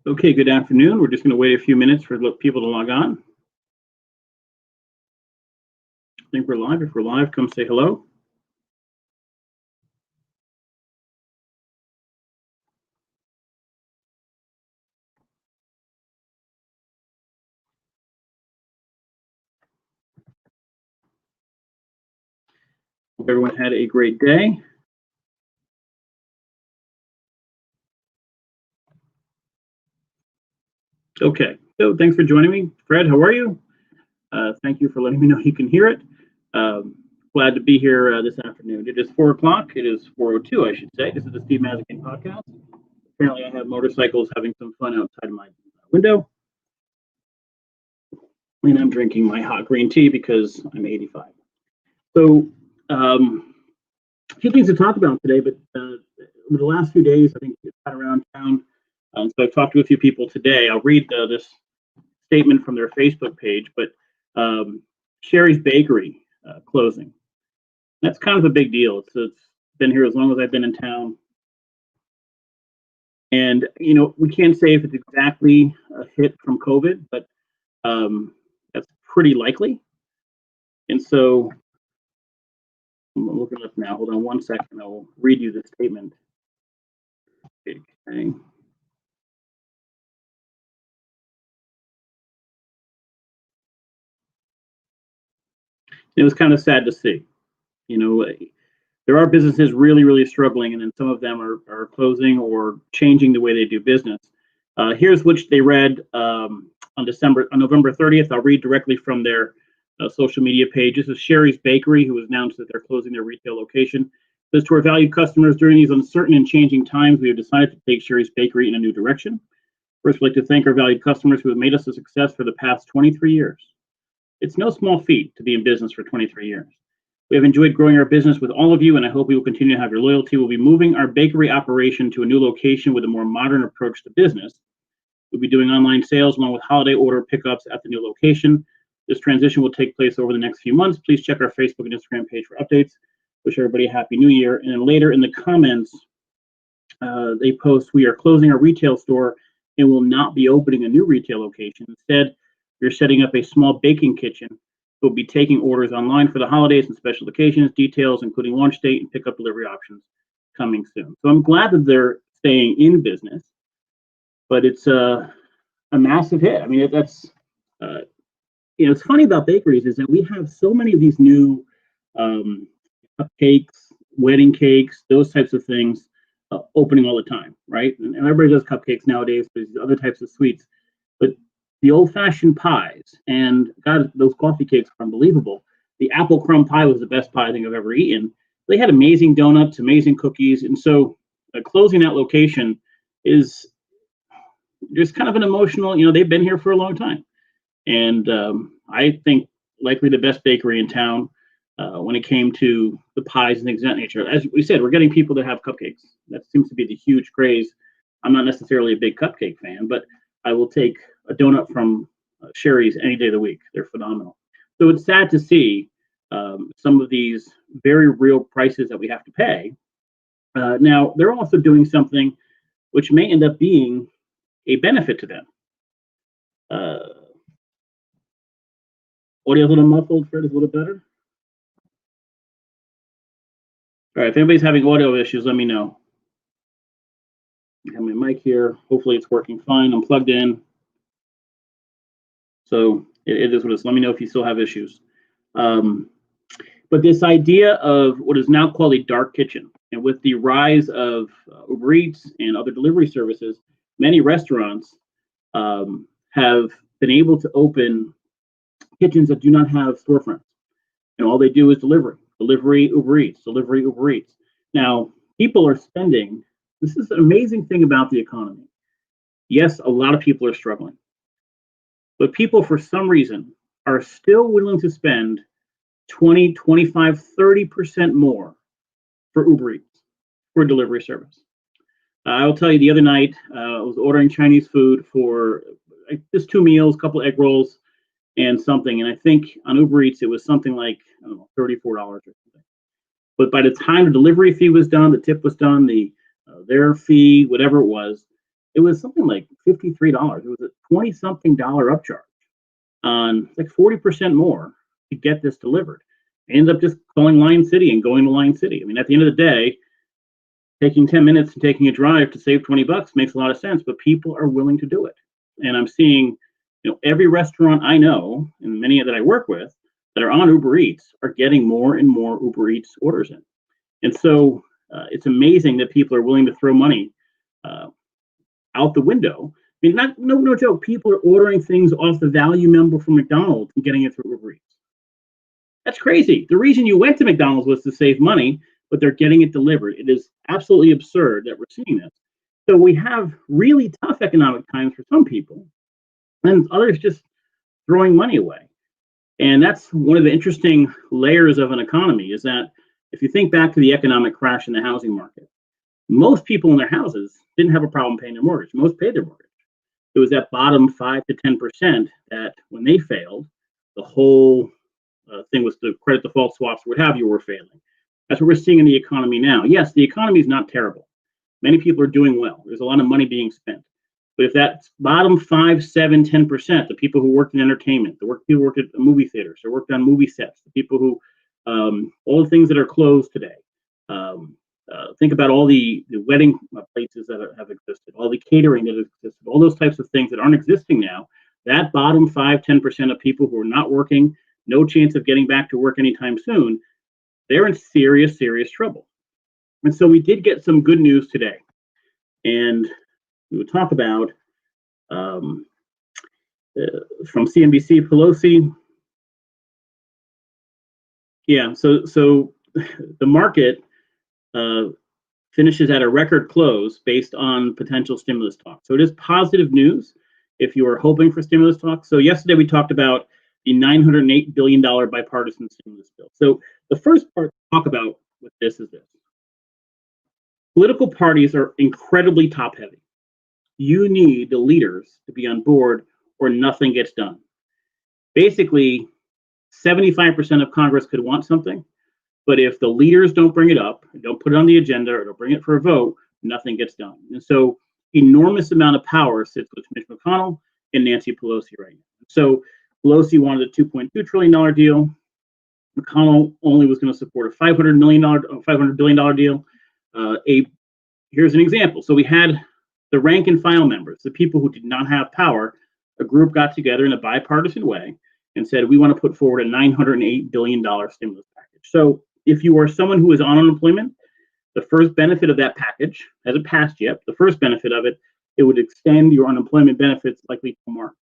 Okay, good afternoon. We're just going to wait a few minutes for people to log on. I think we're live. If we're live, come say hello. Hope everyone had a great day. Okay, so thanks for joining me. Fred, how are you? Thank you for letting me know you can hear it. Glad to be here this afternoon. It is 4 o'clock. It is 4:02, I should say. This is the Steve Mazzican podcast. Apparently, I have motorcycles having some fun outside of my window. And I'm drinking my hot green tea because I'm 85. So, a few things to talk about today, but over the last few days, I think it's been around town. So I've talked to a few people today. I'll read this statement from their Facebook page, but Sheri's Bakery closing. That's kind of a big deal. It's been here as long as I've been in town. And, we can't say if it's exactly a hit from COVID, but that's pretty likely. And so I'm looking up now. Hold on one second. I will read you the statement. Okay. It was kind of sad to see. There are businesses really, really struggling, and then some of them are closing or changing the way they do business. Here's which they read on November 30th. I'll read directly from their social media page. This is Sheri's Bakery, who has announced that they're closing their retail location. It says, to our valued customers, during these uncertain and changing times, we have decided to take Sheri's Bakery in a new direction. First, we'd like to thank our valued customers who have made us a success for the past 23 years. It's no small feat to be in business for 23 years. We have enjoyed growing our business with all of you, and I hope we will continue to have your loyalty. We'll be moving our bakery operation to a new location with a more modern approach to business. We'll be doing online sales along with holiday order pickups at the new location. This transition will take place over the next few months. Please check our Facebook and Instagram page for updates. Wish everybody a happy new year. And then later in the comments, they post, we are closing our retail store and will not be opening a new retail location. Instead, we're setting up a small baking kitchen. We'll be taking orders online for the holidays and special occasions, details, including launch date and pickup delivery options coming soon. So I'm glad that they're staying in business, but it's a massive hit. I mean, it's funny about bakeries is that we have so many of these new cupcakes, wedding cakes, those types of things opening all the time, right? And everybody does cupcakes nowadays, but there's other types of sweets. But the old-fashioned pies, and God, those coffee cakes are unbelievable. The apple crumb pie was the best pie I think I've ever eaten. They had amazing donuts, amazing cookies, and so closing that location is just kind of an emotional. They've been here for a long time, and I think likely the best bakery in town when it came to the pies and things of that nature. As we said, we're getting people to have cupcakes. That seems to be the huge craze. I'm not necessarily a big cupcake fan, but I will take a donut from Sheri's any day of the week. They're phenomenal. So it's sad to see some of these very real prices that we have to pay. Now, they're also doing something which may end up being a benefit to them. Audio a little muffled, Fred, is a little better. All right, if anybody's having audio issues, let me know. I have my mic here. Hopefully it's working fine. I'm plugged in. So it is what it is. Let me know if you still have issues. But this idea of what is now called a dark kitchen, and with the rise of Uber Eats and other delivery services, many restaurants have been able to open kitchens that do not have storefronts. And all they do is delivery, Uber Eats, delivery, Uber Eats. Now, people are spending, this is an amazing thing about the economy. Yes, a lot of people are struggling. But people, for some reason, are still willing to spend 20, 25, 30% more for Uber Eats, for delivery service. I will tell you, the other night, I was ordering Chinese food for just 2 meals, a couple egg rolls, and something. And I think on Uber Eats, it was something like, I don't know, $34 or something. But by the time the delivery fee was done, the tip was done, their fee, whatever it was, It was something like $53. It was a 20-something dollar upcharge on like 40% more to get this delivered. I ended up just calling Lion City and going to Lion City. I mean, at the end of the day, taking 10 minutes and taking a drive to save $20 makes a lot of sense, but people are willing to do it. And I'm seeing, every restaurant I know and many that I work with that are on Uber Eats are getting more and more Uber Eats orders in. And so it's amazing that people are willing to throw money out the window. I mean, no joke. People are ordering things off the value memo from McDonald's and getting it through Uber Eats. That's crazy. The reason you went to McDonald's was to save money, but they're getting it delivered. It is absolutely absurd that we're seeing this. So we have really tough economic times for some people, and others just throwing money away. And that's one of the interesting layers of an economy, is that if you think back to the economic crash in the housing market, most people in their houses didn't have a problem paying their mortgage. Most paid their mortgage. It was that bottom 5 to 10% that when they failed, the whole thing was the credit default swaps, what have you, were failing. That's what we're seeing in the economy now. Yes, the economy is not terrible. Many people are doing well. There's a lot of money being spent. But if that bottom 5, 7, 10%, the people who worked in entertainment, people who worked at movie theaters, or worked on movie sets, the people who, all the things that are closed today. Think about all the wedding places that have existed, all the catering that has existed, all those types of things that aren't existing now. That bottom 5, 10% of people who are not working, no chance of getting back to work anytime soon, they're in serious, serious trouble. And so we did get some good news today. And we would talk about from CNBC, Pelosi. Yeah, so the market finishes at a record close based on potential stimulus talk. So it is positive news if you are hoping for stimulus talk. So yesterday we talked about the $908 billion bipartisan stimulus bill. So the first part to talk about with this is this. Political parties are incredibly top heavy. You need the leaders to be on board or nothing gets done. Basically, 75% of Congress could want something, but if the leaders don't bring it up, don't put it on the agenda, or don't bring it for a vote, nothing gets done. And so enormous amount of power sits with Mitch McConnell and Nancy Pelosi right now. So Pelosi wanted a $2.2 trillion deal. McConnell only was going to support a $500 billion deal. Here's an example. So we had the rank and file members, the people who did not have power. A group got together in a bipartisan way and said, we want to put forward a $908 billion stimulus package. So if you are someone who is on unemployment, the first benefit of that package, hasn't passed yet, the first benefit of it, it would extend your unemployment benefits likely to March.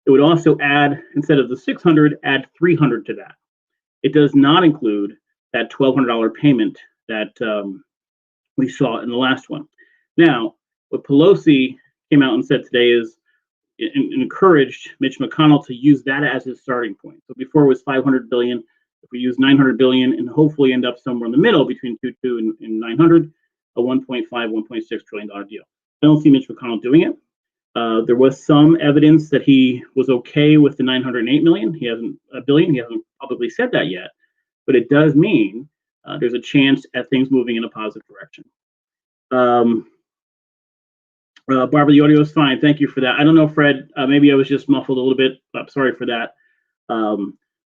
It would also add, instead of the $600, add $300 to that. It does not include that $1,200 payment that we saw in the last one. Now, what Pelosi came out and said today is encouraged Mitch McConnell to use that as his starting point. So before it was $500 billion. If we use $900 billion and hopefully end up somewhere in the middle between 2.2 and 900, a $1.5, $1.6 trillion deal. I don't see Mitch McConnell doing it. There was some evidence that he was okay with the $908 million. He hasn't publicly said that yet, but it does mean there's a chance at things moving in a positive direction. Barbara, the audio is fine. Thank you for that. I don't know, Fred. Maybe I was just muffled a little bit. I'm sorry for that.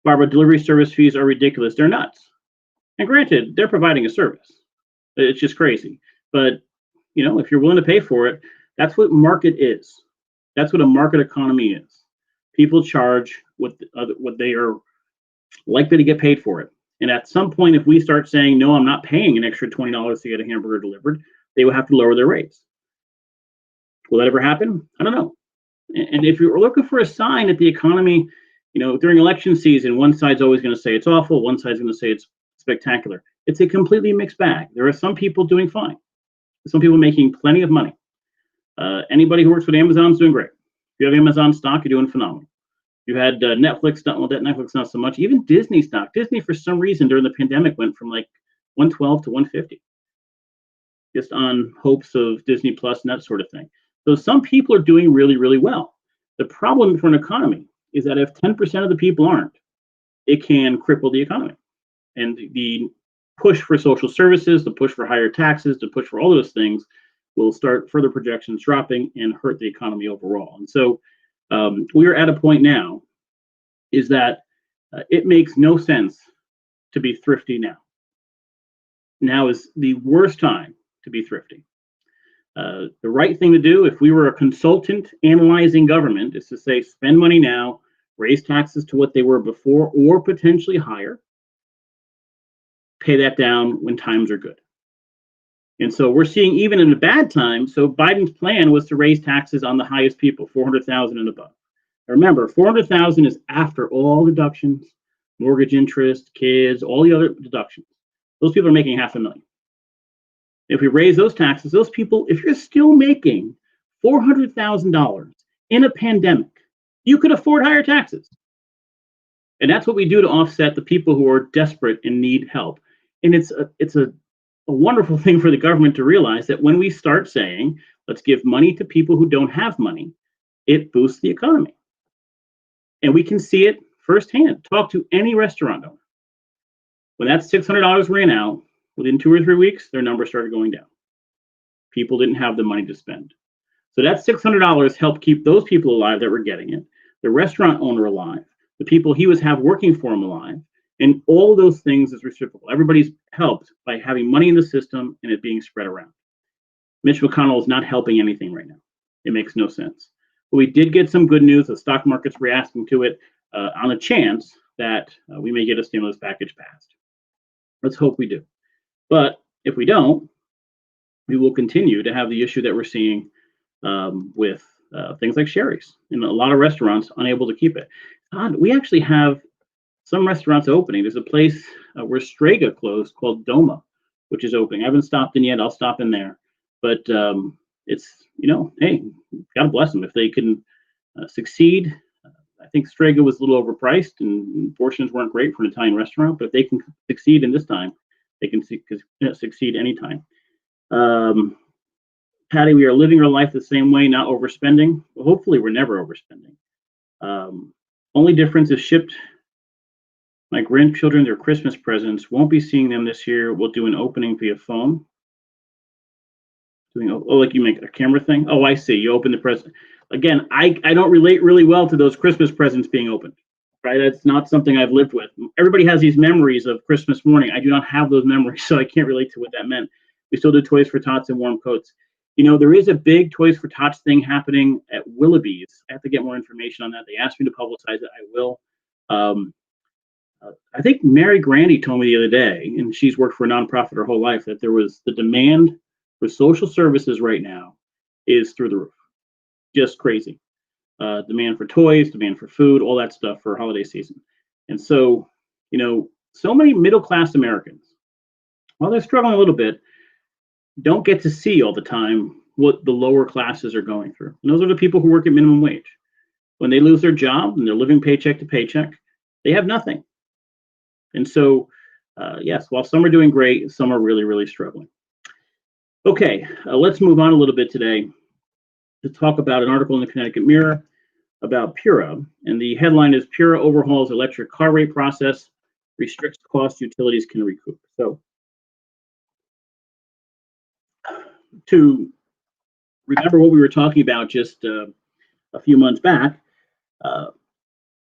Barbara, delivery service fees are ridiculous. They're nuts. And granted, they're providing a service. It's just crazy. But, if you're willing to pay for it, that's what market is. That's what a market economy is. People charge what they are likely to get paid for it. And at some point, if we start saying, no, I'm not paying an extra $20 to get a hamburger delivered, they will have to lower their rates. Will that ever happen? I don't know. And if you're looking for a sign that the economy, during election season, one side's always going to say it's awful, one side's going to say it's spectacular. It's a completely mixed bag. There are some people doing fine. Some people making plenty of money. Anybody who works with Amazon is doing great. If you have Amazon stock, you're doing phenomenal. You had Netflix stock, well, that Netflix not so much. Even Disney stock. Disney, for some reason, during the pandemic, went from like 112 to 150, just on hopes of Disney Plus and that sort of thing. So some people are doing really, really well. The problem for an economy is that if 10% of the people aren't, it can cripple the economy. And the push for social services, the push for higher taxes, the push for all those things will start further projections dropping and hurt the economy overall. And so we are at a point now is that it makes no sense to be thrifty now. Now is the worst time to be thrifty. The right thing to do, if we were a consultant analyzing government, is to say spend money now, raise taxes to what they were before or potentially higher, pay that down when times are good. And so we're seeing even in a bad time, so Biden's plan was to raise taxes on the highest people, 400,000 and above. Remember, 400,000 is after all deductions, mortgage interest, kids, all the other deductions. Those people are making $500,000. If we raise those taxes, those people, if you're still making $400,000 in a pandemic, you could afford higher taxes. And that's what we do to offset the people who are desperate and need help. And it's a wonderful thing for the government to realize that when we start saying, let's give money to people who don't have money, it boosts the economy. And we can see it firsthand. Talk to any restaurant owner. When that $600 ran out, within 2 or 3 weeks, their numbers started going down. People didn't have the money to spend. So that $600 helped keep those people alive that were getting it, the restaurant owner alive, the people he was working for him alive, and all those things is reciprocal. Everybody's helped by having money in the system and it being spread around. Mitch McConnell is not helping anything right now. It makes no sense. But we did get some good news. The stock market's reacting to it on a chance that we may get a stimulus package passed. Let's hope we do. But if we don't, we will continue to have the issue that we're seeing with things like Sheri's and a lot of restaurants unable to keep it. We actually have some restaurants opening. There's a place where Strega closed called Doma, which is opening. I haven't stopped in yet. I'll stop in there. But it's, hey, God bless them. If they can succeed, I think Strega was a little overpriced and fortunes weren't great for an Italian restaurant. But if they can succeed in this time, they can succeed anytime. Patty, we are living our life the same way, not overspending. Well, hopefully, we're never overspending. Only difference is shipped my grandchildren their Christmas presents. Won't be seeing them this year. We'll do an opening via phone. Like you make a camera thing? Oh, I see. You open the present. Again, I don't relate really well to those Christmas presents being opened. Right? That's not something I've lived with. Everybody has these memories of Christmas morning. I do not have those memories, so I can't relate to what that meant. We still do Toys for Tots and warm coats. There is a big Toys for Tots thing happening at Willoughby's. I have to get more information on that. They asked me to publicize it. I will. I think Mary Grandy told me the other day, and she's worked for a nonprofit her whole life, that there was the demand for social services right now is through the roof. Just crazy. Demand for toys, demand for food, all that stuff for holiday season. And so, so many middle-class Americans, while they're struggling a little bit, don't get to see all the time what the lower classes are going through. And those are the people who work at minimum wage. When they lose their job and they're living paycheck to paycheck, they have nothing. And so, yes, while some are doing great, some are really, really struggling. Okay, let's move on a little bit today to talk about an article in the Connecticut Mirror about Pura. And the headline is Pura overhauls electric car rate process, restricts costs utilities can recoup. So to remember what we were talking about just a few months back,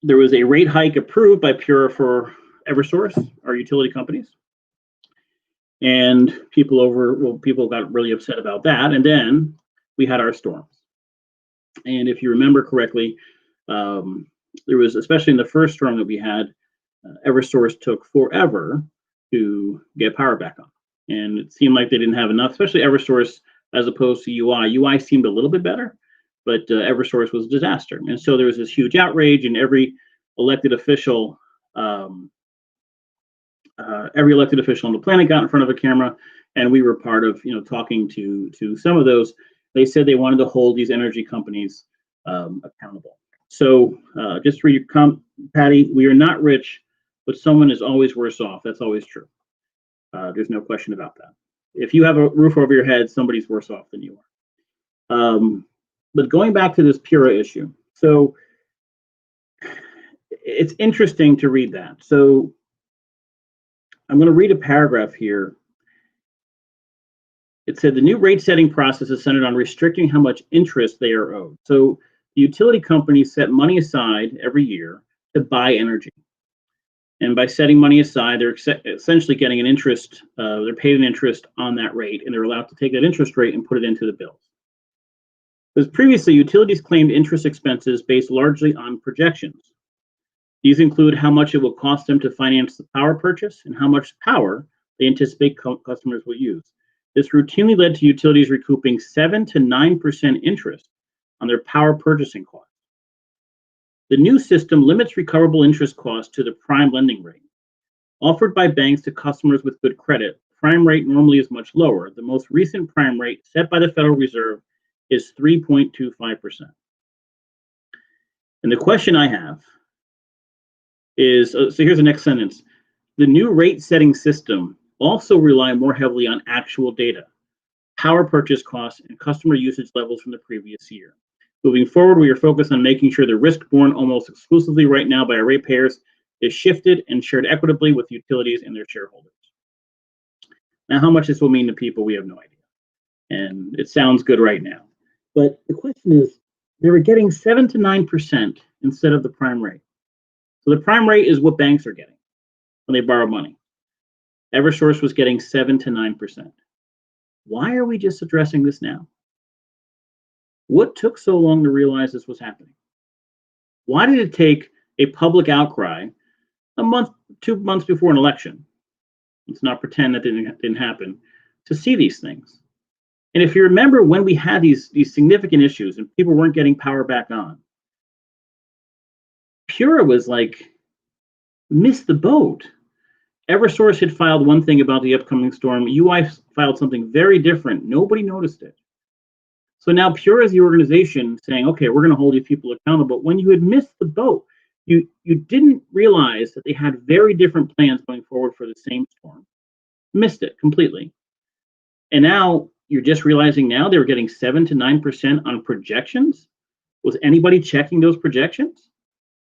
there was a rate hike approved by Pura for Eversource, our utility companies. And people got really upset about that. And then we had our storms. And if you remember correctly, there was, especially in the first storm that we had, Eversource took forever to get power back on. And it seemed like they didn't have enough, especially Eversource as opposed to UI. UI seemed a little bit better, but Eversource was a disaster. And so there was this huge outrage, and every elected official on the planet got in front of a camera, and we were part of, talking to some of those. They said they wanted to hold these energy companies accountable. So just for you, Patty, we are not rich, but someone is always worse off. That's always true. There's no question about that. If you have a roof over your head, somebody's worse off than you are. But going back to this Pura issue, so it's interesting to read that. So I'm going to read a paragraph here. It said the new rate setting process is centered on restricting how much interest they are owed. So the utility companies set money aside every year to buy energy. And by setting money aside, they're essentially getting an interest, they're paid an interest on that rate, and they're allowed to take that interest rate and put it into the bills. Because previously, utilities claimed interest expenses based largely on projections. These include how much it will cost them to finance the power purchase and how much power they anticipate customers will use. This routinely led to utilities recouping 7 to 9% interest on their power purchasing costs. The new system limits recoverable interest costs to the prime lending rate. Offered by banks to customers with good credit, prime rate normally is much lower. The most recent prime rate set by the Federal Reserve is 3.25%. And the question I have is, so here's the next sentence. The new rate setting system also rely more heavily on actual data, power purchase costs, and customer usage levels from the previous year. Moving forward, we are focused on making sure the risk borne almost exclusively right now by our ratepayers is shifted and shared equitably with utilities and their shareholders. Now, how much this will mean to people, we have no idea. And it sounds good right now. But the question is, they were getting 7 to 9% instead of the prime rate. So the prime rate is what banks are getting when they borrow money. Eversource was getting 7 to 9%. Why are we just addressing this now? What took so long to realize this was happening? Why did it take a public outcry a month, 2 months before an election? Let's not pretend that didn't happen, to see these things. And if you remember when we had these significant issues and people weren't getting power back on, Pura was like, missed the boat. Eversource had filed one thing about the upcoming storm. UI filed something very different. Nobody noticed it. So now Pura is the organization saying, okay, we're going to hold these people accountable. When you had missed the boat, you didn't realize that they had very different plans going forward for the same storm. Missed it completely. And now you're just realizing now they were getting 7 to 9% on projections. Was anybody checking those projections?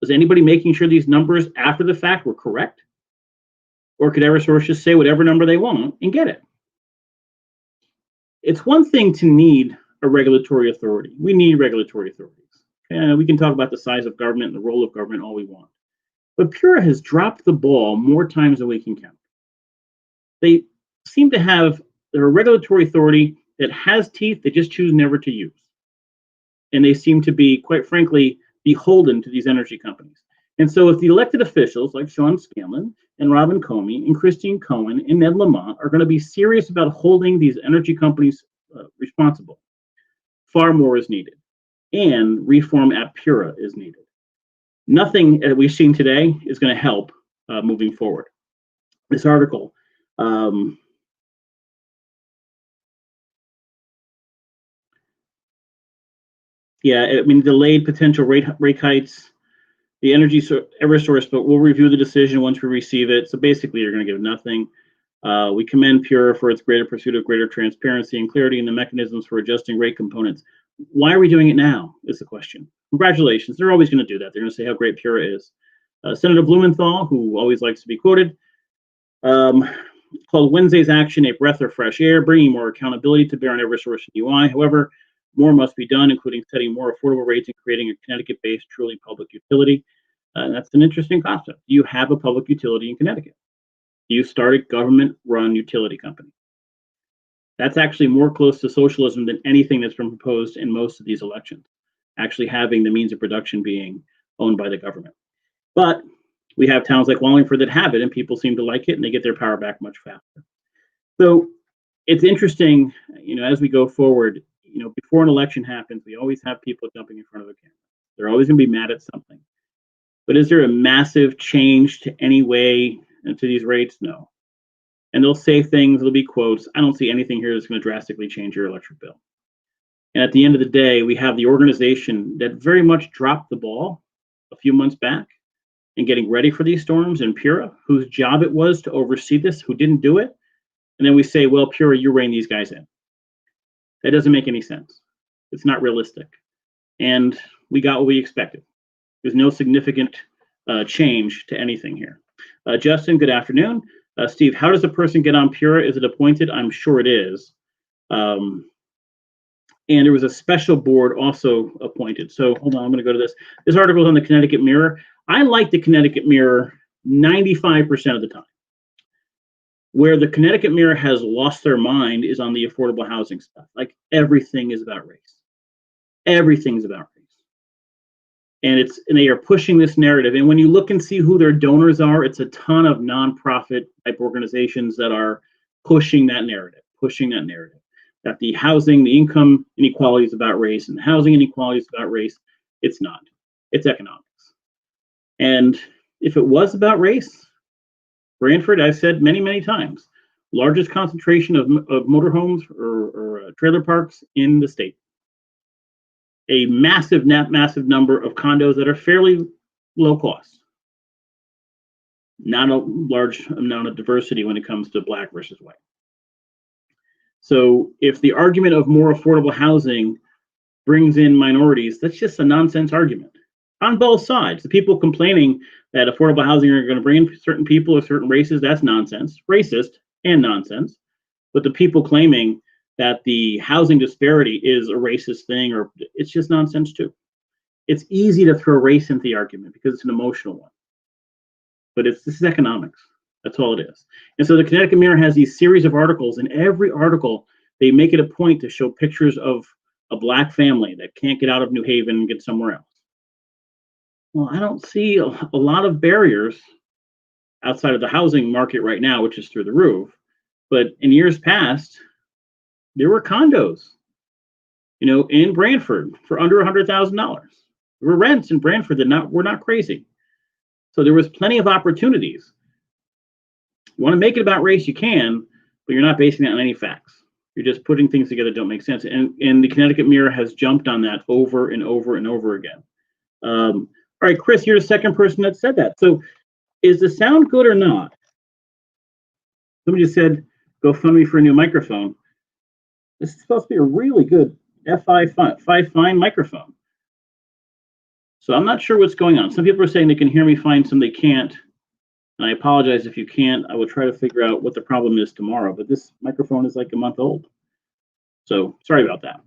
Was anybody making sure these numbers after the fact were correct? Or could Eversource just say whatever number they want and get it? It's one thing to need a regulatory authority. We need regulatory authorities. We can talk about the size of government and the role of government all we want. But Pura has dropped the ball more times than we can count. They seem to have a regulatory authority that has teeth, they just choose never to use. And they seem to be, quite frankly, beholden to these energy companies. And so if the elected officials like Sean Scanlon and Robin Comey and Christine Cohen and Ned Lamont are going to be serious about holding these energy companies responsible, far more is needed. And reform at Pura is needed. Nothing that we've seen today is going to help moving forward. This article, delayed potential rate hikes, the energy Eversource, but we'll review the decision once we receive it. So basically, you're going to give nothing. We commend Pura for its greater pursuit of greater transparency and clarity in the mechanisms for adjusting rate components. Why are we doing it now is the question. Congratulations. They're always going to do that. They're going to say how great Pura is. Senator Blumenthal, who always likes to be quoted, called Wednesday's action a breath of fresh air, bringing more accountability to bear on Eversource and UI. However, more must be done, including setting more affordable rates and creating a Connecticut-based, truly public utility. That's an interesting concept. Do you have a public utility in Connecticut? Do you start a government-run utility company? That's actually more close to socialism than anything that's been proposed in most of these elections, actually having the means of production being owned by the government. But we have towns like Wallingford that have it, and people seem to like it, and they get their power back much faster. So it's interesting, as we go forward, before an election happens, we always have people jumping in front of the camera. They're always going to be mad at something. But is there a massive change to any way to these rates? No. And they'll say things, there'll be quotes. I don't see anything here that's going to drastically change your electric bill. And at the end of the day, we have the organization that very much dropped the ball a few months back in getting ready for these storms, and Pura, whose job it was to oversee this, who didn't do it. And then we say, well, Pura, you rein these guys in. That doesn't make any sense. It's not realistic. And we got what we expected. There's no significant change to anything here. Justin, good afternoon. Steve, how does a person get on Pura? Is it appointed? I'm sure it is. And there was a special board also appointed. So hold on, I'm going to go to this. This article is on the Connecticut Mirror. I like the Connecticut Mirror 95% of the time. Where the Connecticut Mirror has lost their mind is on the affordable housing stuff. Like everything is about race. Everything's about race. And they are pushing this narrative. And when you look and see who their donors are, it's a ton of nonprofit type organizations that are pushing that narrative. That the housing, the income inequality is about race, and the housing inequality is about race. It's not. It's economics. And if it was about race, Branford, I've said many, many times, largest concentration of motorhomes or trailer parks in the state. A massive number of condos that are fairly low cost. Not a large amount of diversity when it comes to black versus white. So if the argument of more affordable housing brings in minorities, that's just a nonsense argument on both sides. The people complaining that affordable housing are going to bring in certain people or certain races, that's nonsense, racist and nonsense. But the people claiming that the housing disparity is a racist thing, or it's just nonsense too. It's easy to throw race into the argument because it's an emotional one. But this is economics. That's all it is. And so the Connecticut Mirror has these series of articles, and every article, they make it a point to show pictures of a black family that can't get out of New Haven and get somewhere else. Well, I don't see a lot of barriers outside of the housing market right now, which is through the roof. But in years past, there were condos, in Branford for under $100,000. There were rents in Branford that were not crazy. So there was plenty of opportunities. You want to make it about race, you can, but you're not basing it on any facts. You're just putting things together that don't make sense. And the Connecticut Mirror has jumped on that over and over and over again. All right, Chris, you're the second person that said that. So is the sound good or not? Somebody just said, go fund me for a new microphone. This is supposed to be a really good F5 fine microphone. So I'm not sure what's going on. Some people are saying they can hear me fine, some they can't. And I apologize if you can't. I will try to figure out what the problem is tomorrow. But this microphone is like a month old. So sorry about that.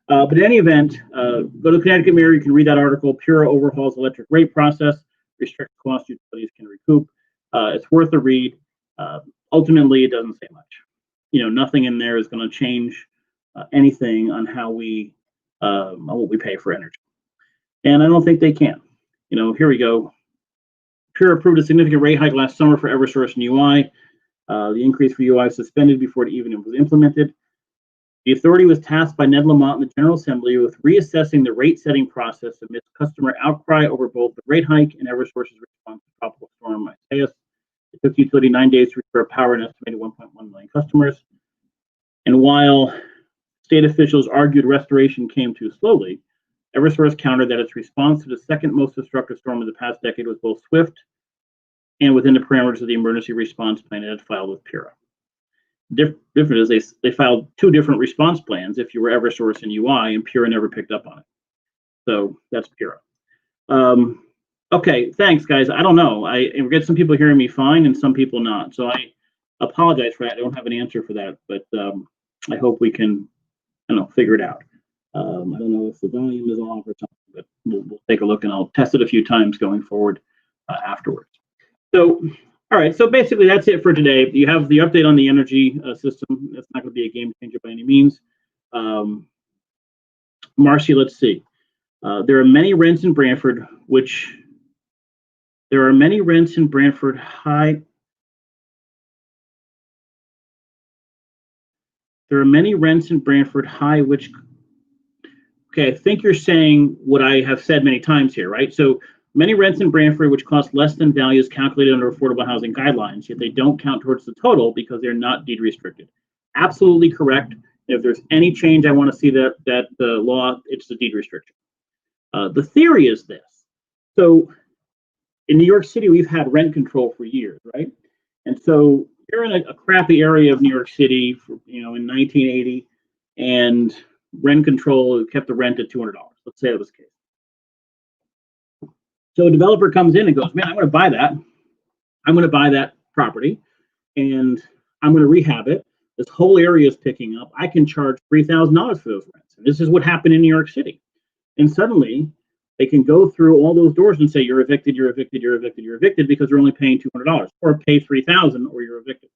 But in any event, go to the Connecticut Mirror. You can read that article. Pura overhauls electric rate process. Restrict costs utilities can recoup. It's worth a read. Ultimately, it doesn't say much. Nothing in there is going to change anything on how on what we pay for energy. And I don't think they can. Here we go. Pure approved a significant rate hike last summer for Eversource and UI. The increase for UI was suspended before it even was implemented. The authority was tasked by Ned Lamont and the General Assembly with reassessing the rate-setting process amidst customer outcry over both the rate hike and Eversource's response to Tropical Storm Isaias. It took the utility 9 days to restore power and estimated 1.1 million customers. And while state officials argued restoration came too slowly, Eversource countered that its response to the second most destructive storm of the past decade was both swift and within the parameters of the emergency response plan it had filed with Pura. Different is they filed two different response plans if you were Eversource and UI, and Pura never picked up on it. So that's Pura. Okay, thanks, guys. I don't know. I get some people hearing me fine and some people not. So I apologize for that. I don't have an answer for that, but I hope we can, figure it out. I don't know if the volume is off or something, but we'll take a look, and I'll test it a few times going forward afterwards. So, all right. So basically, that's it for today. You have the update on the energy system. That's not going to be a game changer by any means. Marcy, let's see. There are many rents in Branford, high. There are many rents in Branford high, which, okay, I think you're saying what I have said many times here, right? So many rents in Branford which cost less than values calculated under affordable housing guidelines, yet they don't count towards the total because they're not deed restricted. Absolutely correct. If there's any change I want to see that the law, it's the deed restriction. The theory is this. So in New York City, we've had rent control for years, right? And so you're in a crappy area of New York City, in 1980, and rent control kept the rent at $200. Let's say that was the case. So a developer comes in and goes, man, I'm going to buy that. I'm going to buy that property, and I'm going to rehab it. This whole area is picking up. I can charge $3,000 for those rents. And this is what happened in New York City. And suddenly they can go through all those doors and say, you're evicted, you're evicted, you're evicted, you're evicted, because they're only paying $200, or pay $3,000 or you're evicted.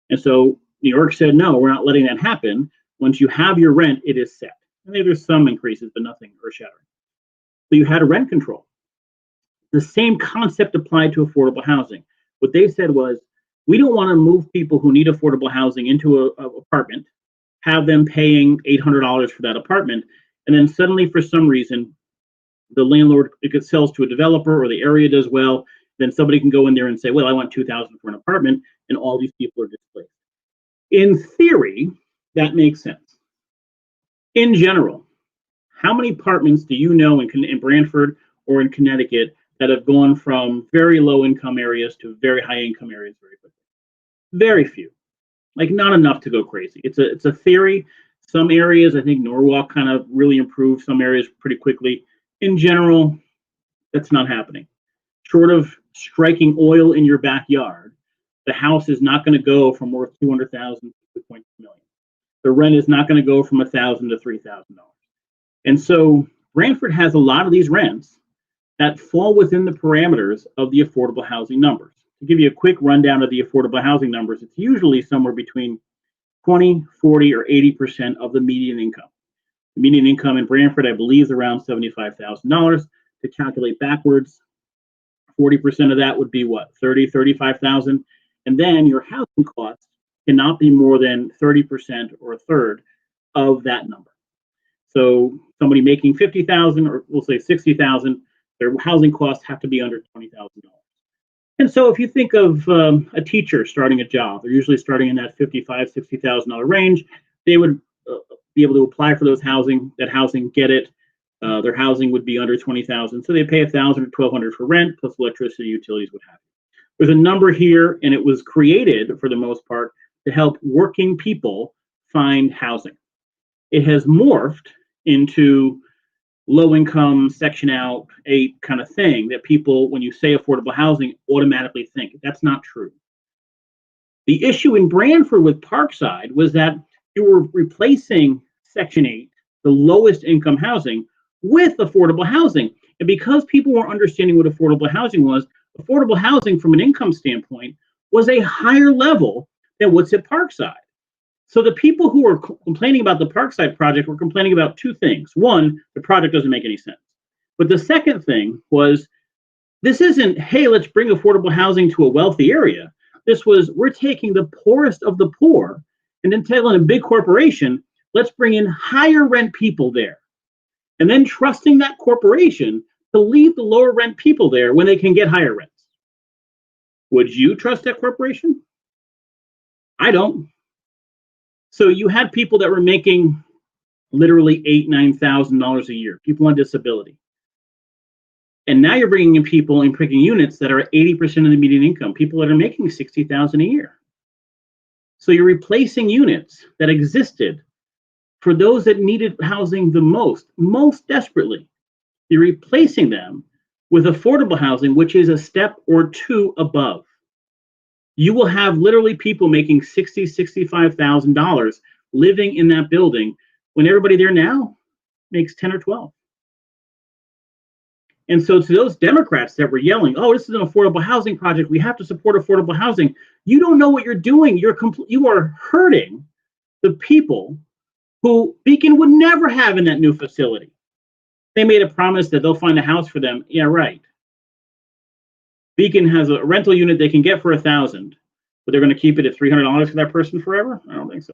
And so New York said, no, we're not letting that happen. Once you have your rent, it is set. And there's some increases, but nothing earth-shattering. So you had a rent control. The same concept applied to affordable housing. What they said was, we don't want to move people who need affordable housing into an apartment, have them paying $800 for that apartment, and then suddenly, for some reason, the landlord, it sells to a developer, or the area does well, then somebody can go in there and say, well, I want $2,000 for an apartment, and all these people are displaced. In theory, that makes sense. In general, how many apartments do you know in Branford or in Connecticut that have gone from very low income areas to very high income areas very quickly? Very few. Like, not enough to go crazy. It's a theory. Some areas, I think Norwalk kind of really improved some areas pretty quickly. In general, that's not happening. Short of striking oil in your backyard, the house is not going to go from worth $200,000 to $2.2 million. The rent is not going to go from $1,000 to $3,000. And so Branford has a lot of these rents that fall within the parameters of the affordable housing numbers. To give you a quick rundown of the affordable housing numbers, it's usually somewhere between 20, 40, or 80% of the median income. The median income in Branford, I believe, is around $75,000. To calculate backwards, 40% of that would be what, 30, 35,000. And then your housing costs cannot be more than 30% or a third of that number. So somebody making 50,000, or we'll say 60,000, their housing costs have to be under $20,000. And so if you think of a teacher starting a job, they're usually starting in that $55,000, $60,000 range. They would be able to apply for that housing, get it. Their housing would be under $20,000, so they pay $1,000 or $1,200 for rent plus electricity, utilities, what have you. There's a number here, and it was created for the most part to help working people find housing. It has morphed into low income, section out, 8 kind of thing that people, when you say affordable housing, automatically think. That's not true. The issue in Branford with Parkside was that you were replacing section 8, the lowest income housing, with affordable housing. And because people weren't understanding what affordable housing was, affordable housing from an income standpoint was a higher level than what's at Parkside. So the people who were complaining about the Parkside project were complaining about 2 things. One, the project doesn't make any sense. But the second thing was, this isn't, hey, let's bring affordable housing to a wealthy area. This was, we're taking the poorest of the poor and then telling a big corporation, let's bring in higher rent people there. And then trusting that corporation to leave the lower rent people there when they can get higher rents. Would you trust that corporation? I don't. So you had people that were making literally $8,000, $9,000 a year, people on disability. And now you're bringing in people and picking units that are 80% of the median income, people that are making $60,000 a year. So you're replacing units that existed for those that needed housing the most desperately. You're replacing them with affordable housing, which is a step or 2 above. You will have literally people making $60,000, $65,000 living in that building when everybody there now makes 10 or 12. And so to those Democrats that were yelling, oh, this is an affordable housing project, we have to support affordable housing, you don't know what you're doing. You are hurting the people who Beacon would never have in that new facility. They made a promise that they'll find a house for them. Yeah, right. Beacon has a rental unit they can get for $1,000, but they're going to keep it at $300 for that person forever? I don't think so.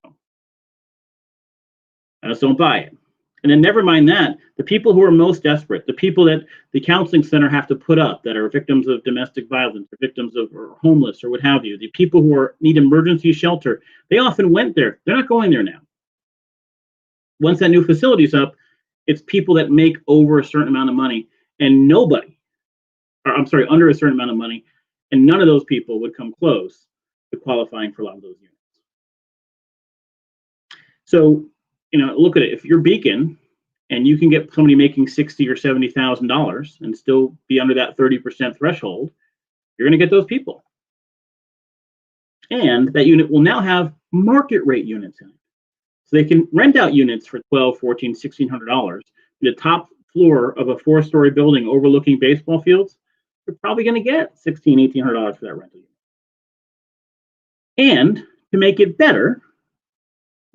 I just don't buy it. And then never mind that, the people who are most desperate, the people that the counseling center have to put up that are victims of domestic violence or victims of or homeless or what have you, the people who need emergency shelter, they often went there. They're not going there now. Once that new facility's up, it's people that make over a certain amount of money and under a certain amount of money, and none of those people would come close to qualifying for a lot of those units. So, look at it. If you're Beacon and you can get somebody making $60,000 or $70,000 and still be under that 30% threshold, you're going to get those people. And that unit will now have market rate units in it. So they can rent out units for $1,200, $1,400, $1,600. The top floor of a 4-story building overlooking baseball fields, you're probably going to get $1,600, $1,800 for that rental unit. And to make it better,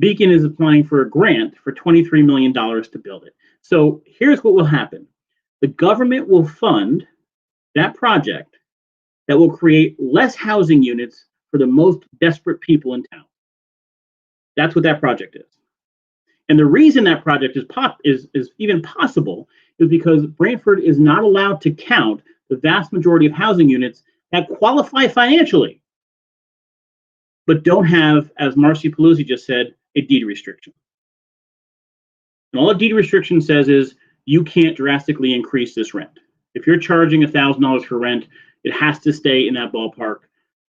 Beacon is applying for a grant for $23 million to build it. So here's what will happen. The government will fund that project that will create less housing units for the most desperate people in town. That's what that project is. And the reason that project is even possible is because Brantford is not allowed to count the vast majority of housing units that qualify financially, but don't have, as Marcy Pelosi just said, a deed restriction. And all a deed restriction says is you can't drastically increase this rent. If you're charging $1,000 for rent, it has to stay in that ballpark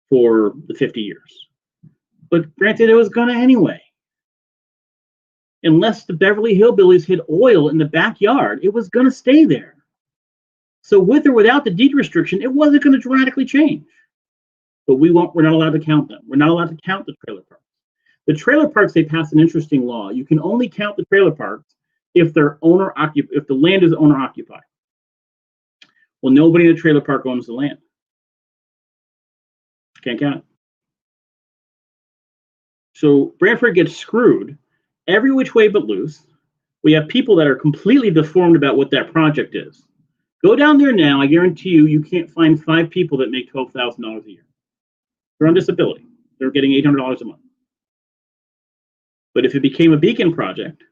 for the 50 years. But granted, it was gonna anyway. Unless the Beverly Hillbillies hid oil in the backyard, it was gonna stay there. So with or without the deed restriction, it wasn't gonna dramatically change. But we're not allowed to count them. We're not allowed to count the trailer parks. The trailer parks, they passed an interesting law. You can only count the trailer parks if they're if the land is owner occupied. Well, nobody in the trailer park owns the land. Can't count it. So Brantford gets screwed every which way but loose. We have people that are completely deformed about what that project is. Go down there now. I guarantee you, you can't find 5 people that make $12,000 a year. They're on disability. They're getting $800 a month. But if it became a Beacon project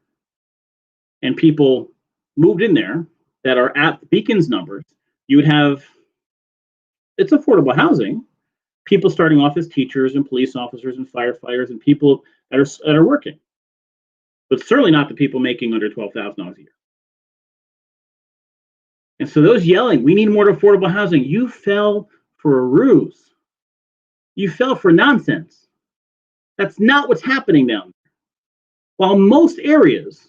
and people moved in there that are at Beacon's numbers, you would have, it's affordable housing, people starting off as teachers and police officers and firefighters and people that are working, but certainly not the people making under $12,000 a year. And so those yelling, we need more affordable housing, you fell for a ruse. You fell for nonsense. That's not what's happening down there. While most areas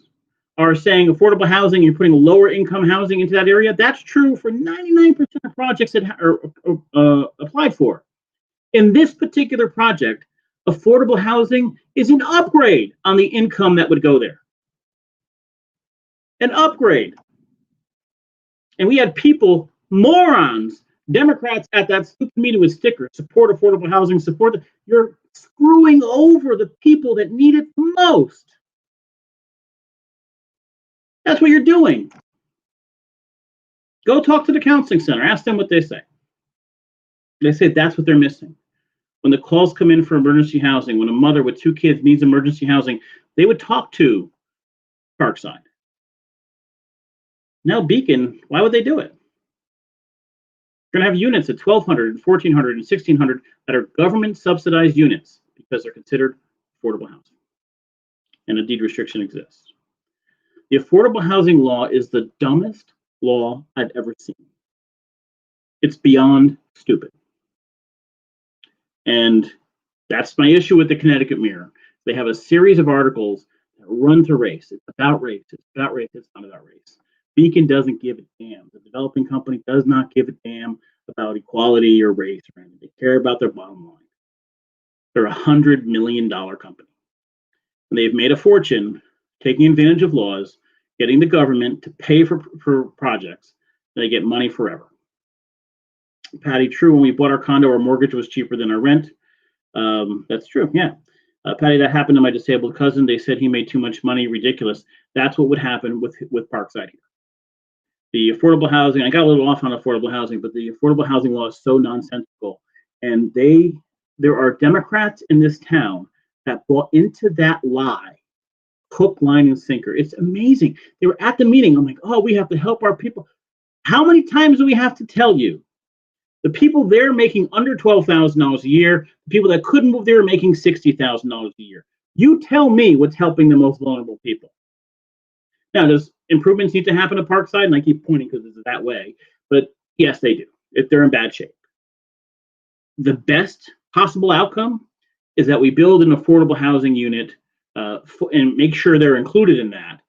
are saying affordable housing, you're putting lower income housing into that area, that's true for 99% of projects that are applied for. In this particular project, affordable housing is an upgrade on the income that would go there. An upgrade. And we had people, morons, Democrats at that stupid meeting with stickers, support affordable housing, you're screwing over the people that need it most. That's what you're doing. Go talk to the counseling center, ask them what they say. They say that's what they're missing. When the calls come in for emergency housing, when a mother with 2 kids needs emergency housing, they would talk to Parkside. Now Beacon, why would they do it? We're going to have units at 1,200 and 1,400 and 1,600 that are government subsidized units because they're considered affordable housing. And a deed restriction exists. The affordable housing law is the dumbest law I've ever seen. It's beyond stupid. And that's my issue with the Connecticut Mirror. They have a series of articles that run to race. It's about race. It's about race. It's not about race. Beacon doesn't give a damn. The developing company does not give a damn about equality or race or anything. They care about their bottom line. They're a $100 million company. And they've made a fortune taking advantage of laws, getting the government to pay for projects, and they get money forever. Patty, true, when we bought our condo, our mortgage was cheaper than our rent. That's true, yeah. Patty, that happened to my disabled cousin. They said he made too much money, ridiculous. That's what would happen with Parkside here. The affordable housing, I got a little off on affordable housing, but the affordable housing law is so nonsensical. And there are Democrats in this town that bought into that lie, hook, line, and sinker. It's amazing. They were at the meeting. I'm like, oh, we have to help our people. How many times do we have to tell you? The people there making under $12,000 a year, the people that couldn't move there making $60,000 a year. You tell me what's helping the most vulnerable people. Now, does improvements need to happen at Parkside? And I keep pointing because it's that way. But yes, they do, if they're in bad shape. The best possible outcome is that we build an affordable housing unit and make sure they're included in that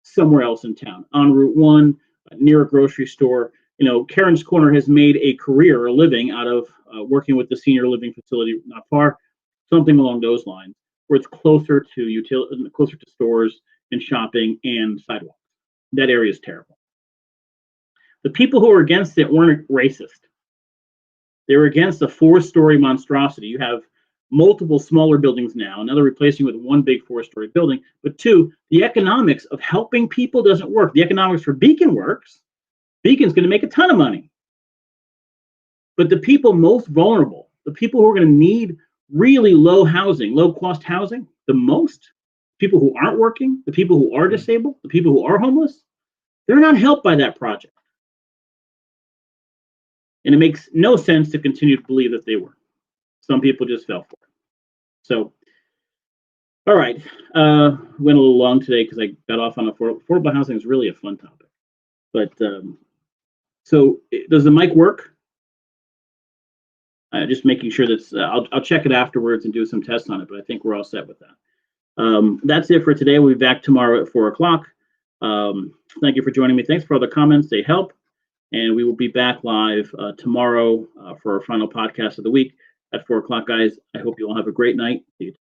somewhere else in town, on Route 1, near a grocery store. You know, Karen's Corner has made a career, a living out of working with the senior living facility not far. something along those lines, where it's closer to closer to stores and shopping and sidewalks. That area is terrible. The people who are against it weren't racist. They were against a 4-story monstrosity. You have multiple smaller buildings now, and now they're replacing with one big 4-story building. But two, the economics of helping people doesn't work. The economics for Beacon works. Beacon's going to make a ton of money. But the people most vulnerable, the people who are going to need really low cost housing, the most, people who aren't working, the people who are disabled, the people who are homeless, they're not helped by that project. And it makes no sense to continue to believe that they were. Some people just fell for it. So, all right. Went a little long today because I got off on affordable housing is really a fun topic. But so does the mic work? Just making sure that's, I'll check it afterwards and do some tests on it, but I think we're all set with that. That's it for today. We'll be back tomorrow at 4 o'clock. Thank you for joining me. Thanks for all the comments. They help. And we will be back live tomorrow for our final podcast of the week at 4 o'clock, guys. I hope you all have a great night. See you tomorrow.